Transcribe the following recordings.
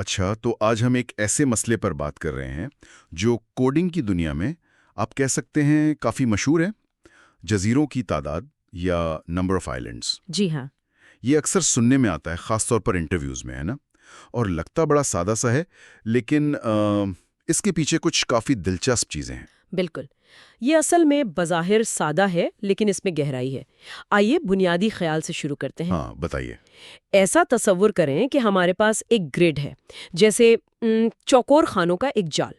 اچھا، تو آج ہم ایک ایسے مسئلے پر بات کر رہے ہیں جو کوڈنگ کی دنیا میں آپ کہہ سکتے ہیں کافی مشہور ہے، جزیروں کی تعداد یا نمبر آف آئلینڈز۔ جی ہاں، یہ اکثر سننے میں آتا ہے، خاص طور پر انٹرویوز میں، ہے نا؟ اور لگتا بڑا سادہ سا ہے، لیکن اس کے پیچھے کچھ کافی دلچسپ چیزیں ہیں۔ بالکل۔ یہ اصل میں بظاہر سادہ ہے لیکن اس میں گہرائی ہے۔ آئیے بنیادی خیال سے شروع کرتے ہیں۔ ہاں، بتائیے۔ ایسا تصور کریں کہ ہمارے پاس ایک گریڈ ہے، جیسے چوکور خانوں کا ایک جال۔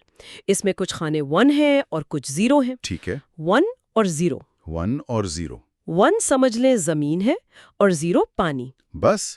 اس میں کچھ خانے 1 ہیں اور کچھ 0 ہیں۔ ٹھیک ہے۔ 1 اور 0۔ 1 اور 0۔ 1 سمجھ لیں زمین ہے اور 0 پانی۔ بس؟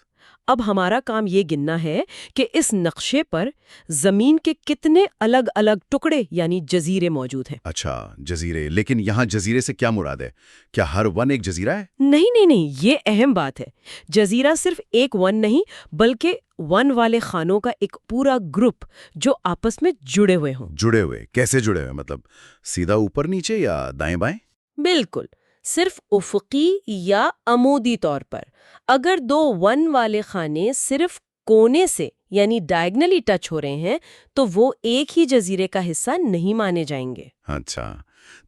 اب ہمارا کام یہ گننا ہے کہ اس نقشے پر زمین کے کتنے الگ الگ ٹکڑے یعنی جزیرے موجود ہیں۔ اچھا، جزیرے، لیکن یہاں جزیرے سے کیا مراد ہے؟ کیا ہر 1 ایک جزیرہ ہے؟ نہیں، یہ اہم بات ہے۔ جزیرہ صرف ایک 1 نہیں بلکہ 1 والے خانوں کا ایک پورا گروپ جو آپس میں جڑے ہوئے ہوں۔ جڑے ہوئے؟ کیسے جڑے ہوئے؟ مطلب سیدھا اوپر نیچے یا دائیں بائیں؟ بالکل، صرف افقی یا عمودی طور پر۔ اگر 2 1 والے خانے صرف کونے سے یعنی ڈائگنلی ٹچ ہو رہے ہیں تو وہ ایک ہی جزیرے کا حصہ نہیں مانے جائیں گے۔ اچھا،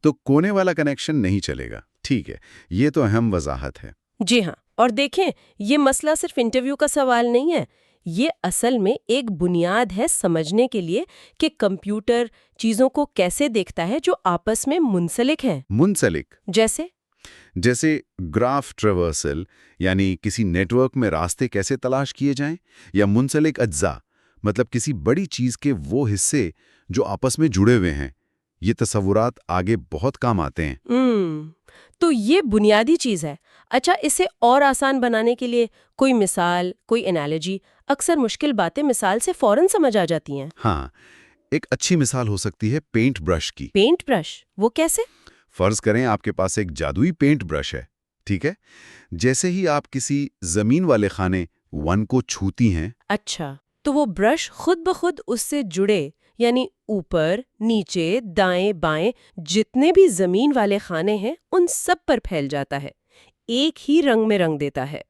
تو کونے والا کنیکشن نہیں چلے گا۔ ٹھیک ہے، یہ تو اہم وضاحت ہے۔ جی ہاں، اور دیکھیں یہ مسئلہ صرف انٹرویو کا سوال نہیں ہے، یہ اصل میں ایک بنیاد ہے سمجھنے کے لیے کہ کمپیوٹر چیزوں کو کیسے دیکھتا ہے جو آپس میں منسلک ہیں۔ منسلک؟ جیسے گراف ٹریورسل، یعنی کسی نیٹ ورک میں راستے کیسے تلاش کیے جائیں، یا منسلک اجزاء، مطلب کسی بڑی چیز کے وہ حصے جو آپس میں جڑے ہوئے ہیں۔ یہ تصورات آگے بہت کام آتے ہیں۔ تو یہ بنیادی چیز ہے۔ اچھا، اسے اور آسان بنانے کے لیے کوئی مثال، کوئی انالوجی؟ اکثر مشکل باتیں مثال سے فوراً سمجھ آ جاتی ہیں۔ ہاں، ایک اچھی مثال ہو سکتی ہے پینٹ برش کی۔ Paint brush? وہ کیسے؟ فرض کریں آپ کے پاس ایک جادوئی پینٹ برش ہے، ٹھیک ہے؟ جیسے ہی آپ کسی زمین والے خانے 1 کو چھوتی ہیں۔ اچھا، تو وہ برش خود بخود اس سے جڑے یعنی اوپر، نیچے، دائیں، بائیں جتنے بھی زمین والے خانے ہیں ان سب پر پھیل جاتا ہے، ایک ہی رنگ میں رنگ دیتا ہے۔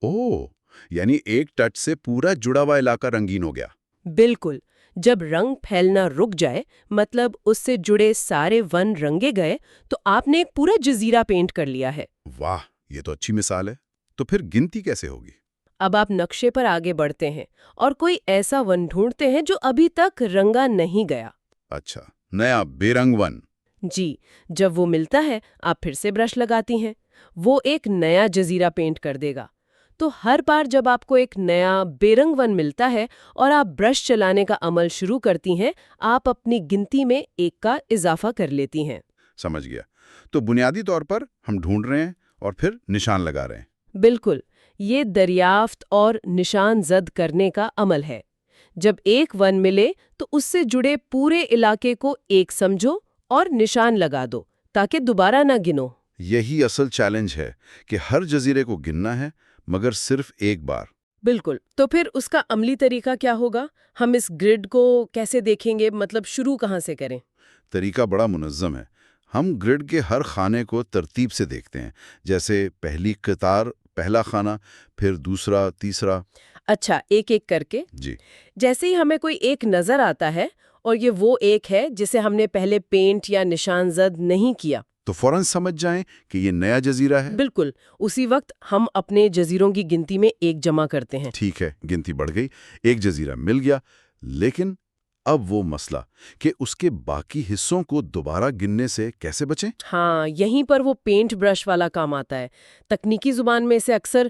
اوہ، یعنی ایک ٹچ سے پورا جڑا ہوا علاقہ رنگین ہو گیا۔ بالکل، جب رنگ پھیلنا رک جائے مطلب اس سے جڑے سارے 1 رنگے گئے تو آپ نے ایک پورا جزیرہ پینٹ کر لیا ہے۔ واہ، یہ تو اچھی مثال ہے۔ تو پھر گنتی کیسے ہوگی؟ اب آپ نقشے پر آگے بڑھتے ہیں اور کوئی ایسا 1 ڈھونڈتے ہیں جو ابھی تک رنگا نہیں گیا۔ اچھا، نیا بے رنگ 1۔ جی، جب وہ ملتا ہے آپ پھر سے برش لگاتی ہیں، وہ ایک نیا جزیرہ پینٹ کر دے گا۔ تو ہر بار جب آپ کو ایک نیا بے رنگ 1 ملتا ہے اور آپ برش چلانے کا عمل شروع کرتی ہیں، آپ اپنی گنتی میں 1 کا اضافہ کر لیتی ہیں۔ سمجھ گیا۔ تو بنیادی طور پر ہم ڈھونڈ رہے ہیں اور پھر نشان لگا رہے ہیں۔ بالکل، یہ دریافت اور نشان زد کرنے کا عمل ہے۔ جب ایک 1 ملے تو اس سے جڑے پورے علاقے کو 1 سمجھو اور نشان لگا دو تاکہ دوبارہ نہ گنو۔ یہی اصل چیلنج ہے کہ ہر جزیرے کو گننا ہے مگر صرف ایک بار۔ بالکل، تو پھر اس کا عملی طریقہ کیا ہوگا؟ ہم اس گرڈ کو کیسے دیکھیں گے؟ مطلب شروع کہاں سے کریں؟ طریقہ بڑا منظم ہے۔ ہم گرڈ کے ہر خانے کو ترتیب سے دیکھتے ہیں، جیسے پہلی قطار پہلا خانہ، پھر دوسرا، تیسرا۔ اچھا، ایک ایک کر کے؟ جی۔ جیسے ہی ہمیں کوئی ایک نظر آتا ہے اور یہ وہ ایک ہے جسے ہم نے پہلے پینٹ یا نشان زد نہیں کیا تو فوراً سمجھ جائیں کہ یہ نیا جزیرہ ہے۔ بالکل، اسی وقت ہم اپنے جزیروں کی گنتی میں 1 جمع کرتے ہیں۔ ٹھیک ہے، گنتی بڑھ گئی، ایک جزیرہ مل گیا، لیکن اب وہ مسئلہ کہ اس کے باقی حصوں کو دوبارہ گننے سے کیسے بچیں؟ ہاں، یہیں پر وہ پینٹ برش والا کام آتا ہے۔ تکنیکی زبان میں اسے اکثر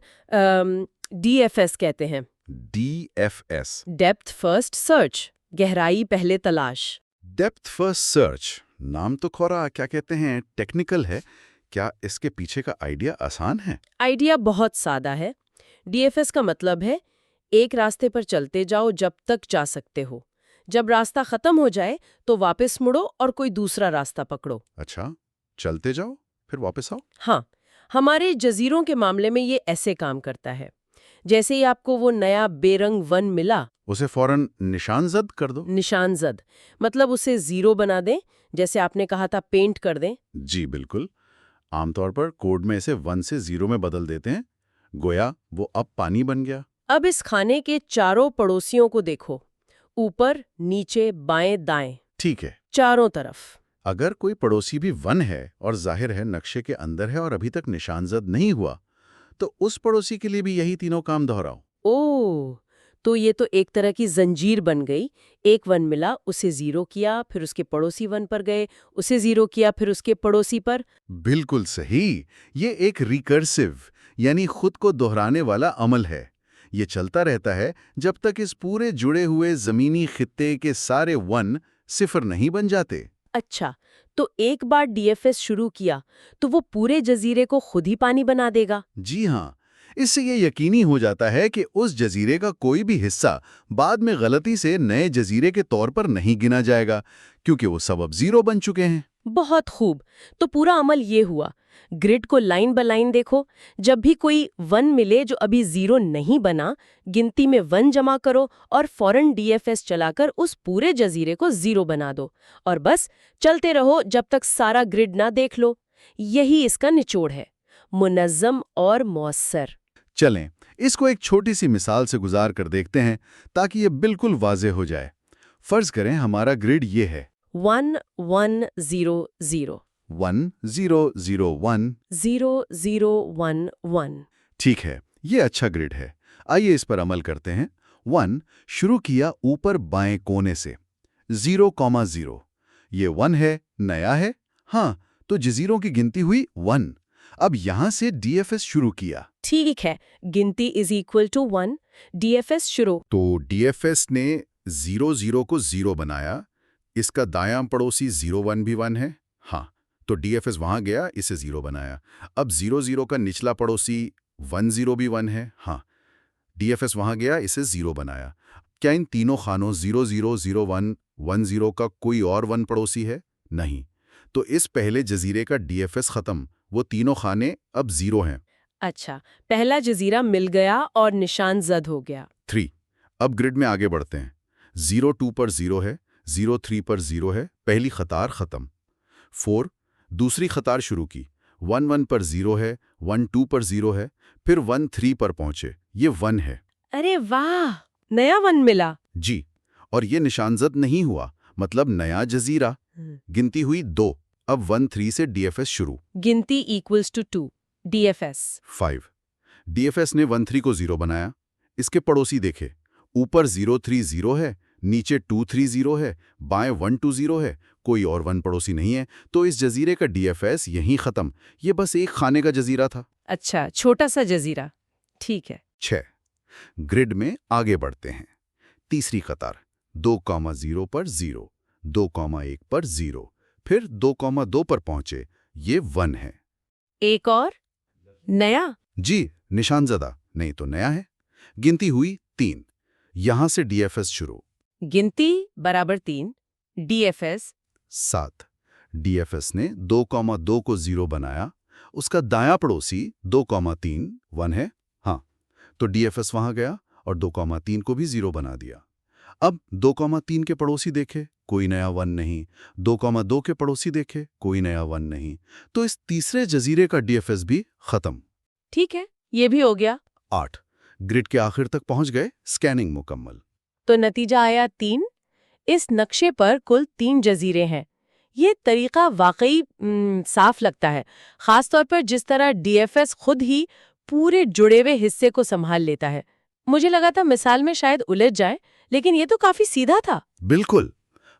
DFS کہتے ہیں۔ DFS؟ ڈیپتھ فرسٹ سرچ، گہرائی پہلے تلاش۔ ڈیپتھ فرسٹ سرچ، نام تو کھورا کیا کہتے ہیں ٹیکنیکل ہے۔ کیا اس کے پیچھے کا آئیڈیا آسان ہے؟ آئیڈیا بہت سادہ ہے۔ DFS کا مطلب ہے ایک راستے پر چلتے جاؤ جب تک جا سکتے ہو، جب راستہ ختم ہو جائے تو واپس مڑو اور کوئی دوسرا راستہ پکڑو۔ اچھا، چلتے جاؤ پھر واپس آؤ۔ ہاں، ہمارے جزیروں کے معاملے میں یہ ایسے کام کرتا ہے۔ جیسے ہی آپ کو وہ نیا بے رنگ 1 ملا، اسے فوراً نشان زد کر دو۔ نشان زد مطلب اسے 0 بنا دیں، جیسے آپ نے کہا تھا پینٹ کر دیں۔ جی بالکل، عام طور پر کوڈ میں اسے 1 سے 0 میں بدل دیتے ہیں، گویا وہ اب پانی بن گیا۔ اب اس کھانے کے چاروں پڑوسیوں کو دیکھو، اوپر نیچے بائیں دائیں ٹھیک ہے. چاروں طرف. اگر کوئی پڑوسی بھی 1 ہے اور ظاہر ہے نقشے کے اندر ہے اور ابھی تک نشان زد نہیں ہوا، تو اس پڑوسی کے لیے بھی یہی تینوں کام دہراؤ. اوہ، تو یہ تو ایک طرح کی زنجیر بن گئی. ایک 1 ملا، اسے 0 کیا، پھر اس کے پڑوسی 1 پر گئے، اسے 0 کیا، پھر اس کے پڑوسی پر. بالکل صحیح. یہ ایک ریکرسو یعنی خود کو دہرانے والا عمل ہے. یہ چلتا رہتا ہے جب تک اس پورے جڑے ہوئے زمینی خطے کے سارے 1 0 نہیں بن جاتے. اچھا، تو ایک بار ڈی ایف ایس شروع کیا تو وہ پورے جزیرے کو خود ہی پانی بنا دے گا؟ جی ہاں، اس سے یہ یقینی ہو جاتا ہے کہ اس جزیرے کا کوئی بھی حصہ بعد میں غلطی سے نئے جزیرے کے طور پر نہیں گنا جائے گا، کیونکہ وہ سب اب 0 بن چکے ہیں. بہت خوب. تو پورا عمل یہ ہوا. گرڈ کو لائن بائی لائن دیکھو. جب بھی کوئی 1 ملے جو ابھی 0 نہیں بنا، گنتی میں 1 جمع کرو اور فوراً ڈی ایف ایس چلا کر اس پورے جزیرے کو 0 بنا دو. اور بس چلتے رہو جب تک سارا گرڈ نہ دیکھ لو. یہی اس کا نچوڑ ہے، منظم اور مؤثر. چلیں اس کو ایک چھوٹی سی مثال سے گزار کر دیکھتے ہیں تاکہ یہ بالکل واضح ہو جائے. فرض کریں ہمارا گرڈ یہ ہے 1 1 0 0 1 0 0 1 0 0 1 1. ٹھیک ہے، یہ اچھا گرڈ ہے. آئیے اس پر عمل کرتے ہیں. 1 شروع کیا اوپر بائیں کونے سے 0 0. یہ 1 ہے، نیا ہے. ہاں، تو جزیروں کی گنتی ہوئی 1. اب یہاں سے ڈی ایف ایس شروع کیا. ٹھیک ہے، گنتی is equal to 1. D F S شروع. تو ڈی ایف ایس نے 0 0 کو 0 بنایا. اس کا دایاں پڑوسی 0 1 بھی 1 ہے. ہاں، تو ڈی ایف ایس وہاں گیا، اسے 0 بنایا. اب 0 0 کا نچلا پڑوسی 1 0 بھی 1 ہے. ہاں، ڈی ایف ایس وہاں گیا، اسے 0 بنایا. کیا ان تینوں خانوں 0 0 0 1 1 0 کا کوئی اور 1 پڑوسی ہے؟ نہیں. تو اس پہلے جزیرے کا ڈی ایف ایس ختم. وہ تینوں خانے اب 0 ہیں. اچھا، پہلا جزیرہ مل گیا اور نشان زد ہو گیا. 3. اب گرڈ میں آگے بڑھتے ہیں. 0 2 پر 0 ہے، 0 3 پر 0 ہے. پہلی قطار ختم. 4. دوسری قطار شروع کی. 1 1 پر 0 ہے، 1 2 پر 0 ہے، پھر 1 3 پر پہنچے. یہ 1 ہے. ارے واہ، نیا 1 ملا. جی، اور یہ نشان زد نہیں ہوا، مطلب نیا جزیرہ. گنتی ہوئی 2. اب 1 3 سے ڈی ایف ایس شروع. گنتی equals to 2. D F S 5. D F S نے 1 3 کو 0 بنایا. اس کے پڑوسی دیکھے. اوپر 0 3 0 ہے، نیچے 2 3 0 ہے، بائیں 1 2 0 ہے. کوئی اور 1 پڑوسی نہیں ہے. تو اس جزیرے کا ڈی ایف ایس یہیں ختم. یہ بس ایک خانے کا جزیرہ تھا. اچھا، چھوٹا سا جزیرہ. ٹھیک ہے. 6. گرڈ میں آگے بڑھتے ہیں. تیسری قطار 2 0 پر 0، 2 1 پر 0، پھر 2 2 پر پہنچے. یہ 1 ہے. ایک اور نیا. جی، نشان زدہ نہیں تو نیا ہے. گنتی ہوئی 3. یہاں سے ڈی ایف ایس شروع. گنتی برابر 3. D F S 7. D F S نے 2 2 کو 0 بنایا. اس کا دایاں پڑوسی 2 3 1 ہے. ہاں، تو ڈی ایف ایس وہاں گیا اور 2 3 کو بھی 0 بنا دیا. اب 2 3 کے پڑوسی دیکھے، کوئی نیا 1 نہیں. 2 2 کے پڑوسی دیکھے، کوئی نیا 1 نہیں. تو اس تیسرے جزیرے کا ڈی ایف ایس بھی ختم. ٹھیک ہے، یہ بھی ہو گیا. 8. گرڈ کے آخر تک پہنچ گئے. سکیننگ مکمل. تو نتیجہ آیا 3. اس نقشے پر کل 3 جزیرے ہیں. یہ طریقہ واقعی صاف لگتا ہے، خاص طور پر جس طرح ڈی ایف ایس خود ہی پورے جڑے ہوئے حصے کو سنبھال لیتا ہے. مجھے لگا تھا مثال میں شاید الجھ جائے، لیکن یہ تو کافی سیدھا تھا. بالکل.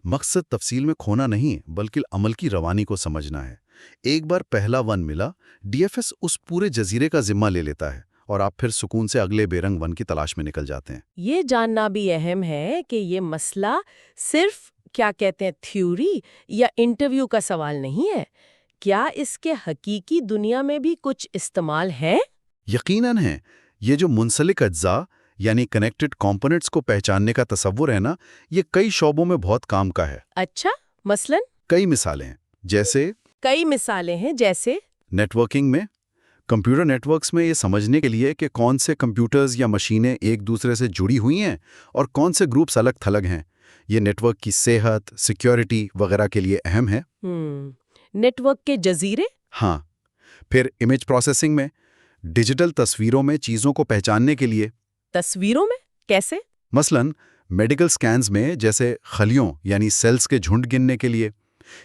مقصد تفصیل میں کھونا نہیں بلکہ عمل کی روانی کو سمجھنا ہے. ایک بار پہلا 1 ملا، ڈی ایف ایس اس پورے جزیرے کا ذمہ لے لیتا ہے اور آپ پھر سکون سے اگلے بے رنگ 1 کی تلاش میں نکل جاتے ہیں. یہ جاننا بھی اہم ہے کہ یہ مسئلہ صرف کیا کہتے ہیں تھیوری یا انٹرویو کا سوال نہیں ہے. کیا اس کے حقیقی دنیا میں بھی کچھ استعمال ہے؟ یقیناً ہے. یہ جو منسلک اجزاء یعنی کنیکٹڈ کمپوننٹس کو پہچاننے کا تصور ہے نا، یہ کئی شعبوں میں بہت کام کا ہے. اچھا، مثلاً کئی مثالیں ہیں. جیسے نیٹ ورکنگ میں. کمپیوٹر نیٹ ورکس میں یہ سمجھنے کے لیے کہ کون سے کمپیوٹرز یا مشینیں ایک دوسرے سے جڑی ہوئی ہیں اور کون سے گروپس الگ تھلگ ہیں، یہ نیٹ ورک کی صحت، سیکیورٹی وغیرہ کے لیے اہم ہے. نیٹ ورک کے جزیرے. ہاں. پھر امیج پروسیسنگ میں، ڈیجیٹل تصویروں میں چیزوں کو پہچاننے کے لیے. تصویروں میں کیسے؟ مثلاً میڈیکل سکینز میں جیسے خلیوں یعنی سیلز کے جھنڈ گننے کے لیے،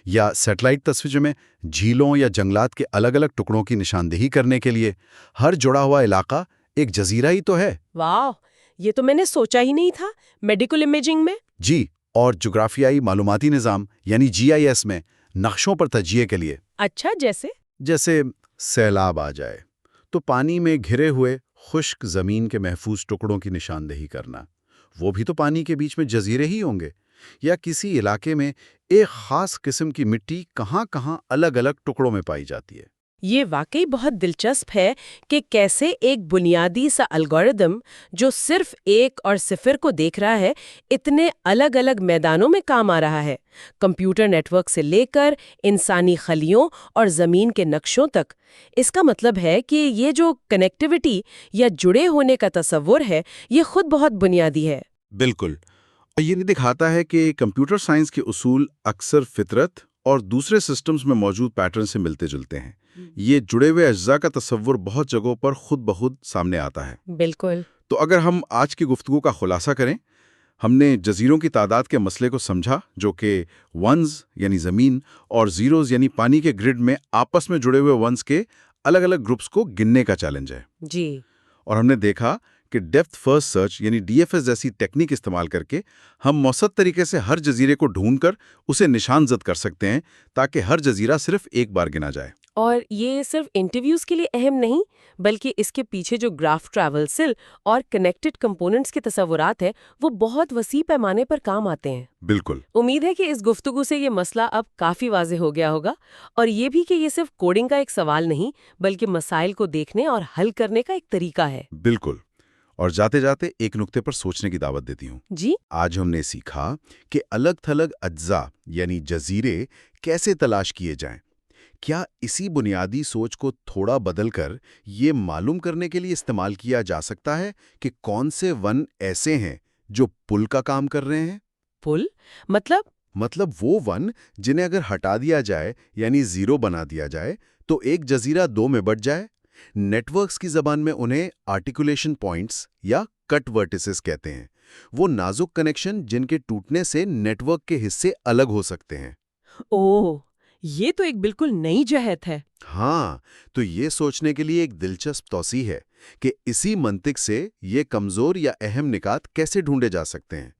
یا سیٹلائٹ تصویروں میں جھیلوں یا جنگلات کے الگ الگ ٹکڑوں کی نشاندہی کرنے کے لیے، ہر جڑا ہوا علاقہ ایک جزیرہ ہی تو ہے۔ واہ، یہ تو میں نے سوچا ہی نہیں تھا میڈیکل امیجنگ میں۔ جی، اور جغرافیائی معلوماتی نظام یعنی GIS میں نقشوں پر تجزیے کے لیے، اچھا، جیسے سیلاب آ جائے تو پانی میں گھرے ہوئے خشک زمین کے محفوظ ٹکڑوں کی نشاندہی کرنا، وہ بھی تو پانی کے بیچ میں جزیرے ہی ہوں گے، یا کسی علاقے میں ایک خاص قسم کی مٹی کہاں کہاں الگ الگ ٹکڑوں میں پائی جاتی ہے۔ یہ واقعی بہت دلچسپ ہے کہ کیسے ایک بنیادی سا الگوریدم جو صرف 1 اور 0 کو دیکھ رہا ہے، اتنے الگ الگ میدانوں میں کام آ رہا ہے، کمپیوٹر نیٹ ورک سے لے کر انسانی خلیوں اور زمین کے نقشوں تک۔ اس کا مطلب ہے کہ یہ جو کنیکٹیوٹی یا جڑے ہونے کا تصور ہے، یہ خود بہت بنیادی ہے۔ بالکل، یہ نہیں دکھاتا ہے کہ کمپیوٹر سائنس کے اصول اکثر فطرت اور دوسرے سسٹمز میں موجود پیٹرن سے ملتے جلتے ہیں۔ یہ جڑے ہوئے اجزاء کا تصور بہت جگہوں پر خود بخود سامنے آتا ہے۔ بالکل۔ تو اگر ہم آج کی گفتگو کا خلاصہ کریں، ہم نے جزیروں کی تعداد کے مسئلے کو سمجھا، جو کہ ونز یعنی زمین اور زیروز یعنی پانی کے گرڈ میں آپس میں جڑے ہوئے ونز کے الگ الگ گروپس کو گننے کا چیلنج ہے۔ جی۔ اور ہم نے دیکھا کہ ڈیپتھ فرسٹ سرچ یعنی DFS جیسی ٹیکنیک استعمال کر کے ہم موثر طریقے سے ہر جزیرے کو ڈھونڈ کر اسے نشان زد کر سکتے ہیں، تاکہ ہر جزیرہ صرف ایک بار گنا جائے۔ اور یہ صرف انٹرویوز کے لیے اہم نہیں، بلکہ اس کے پیچھے جو گراف ٹریولسل اور کنیکٹڈ کمپوننٹس کے تصورات ہیں، وہ بہت وسیع پیمانے پر کام آتے ہیں۔ بالکل۔ امید ہے کہ اس گفتگو سے یہ مسئلہ اب کافی واضح ہو گیا ہوگا، اور یہ بھی کہ یہ صرف کوڈنگ کا ایک سوال نہیں، بلکہ مسائل کو دیکھنے اور حل کرنے کا ایک طریقہ ہے۔ بالکل۔ اور جاتے جاتے ایک نقطے پر سوچنے کی دعوت دیتی ہوں۔ جی۔ آج ہم نے سیکھا کہ الگ تھلگ اجزاء یعنی جزیرے کیسے تلاش کیے جائیں۔ کیا اسی بنیادی سوچ کو تھوڑا بدل کر یہ معلوم کرنے کے لیے استعمال کیا جا سکتا ہے کہ کون سے ون ایسے ہیں جو پل کا کام کر رہے ہیں؟ پل؟ مطلب وہ ون جنہیں اگر ہٹا دیا جائے یعنی زیرو بنا دیا جائے تو ایک جزیرہ 2 میں بٹ جائے۔ نیٹ ورکس کی زبان میں انہیں آرٹیکولیشن پوائنٹس یا کٹ ورٹیسز کہتے ہیں، وہ نازک کنیکشن جن کے ٹوٹنے سے نیٹ ورک کے حصے الگ ہو سکتے ہیں۔ اوہ، یہ تو ایک بالکل نئی جہت ہے۔ ہاں، تو یہ سوچنے کے لیے ایک دلچسپ توسیع ہے کہ اسی منطق سے یہ کمزور یا اہم نکات کیسے ڈھونڈے جا سکتے ہیں۔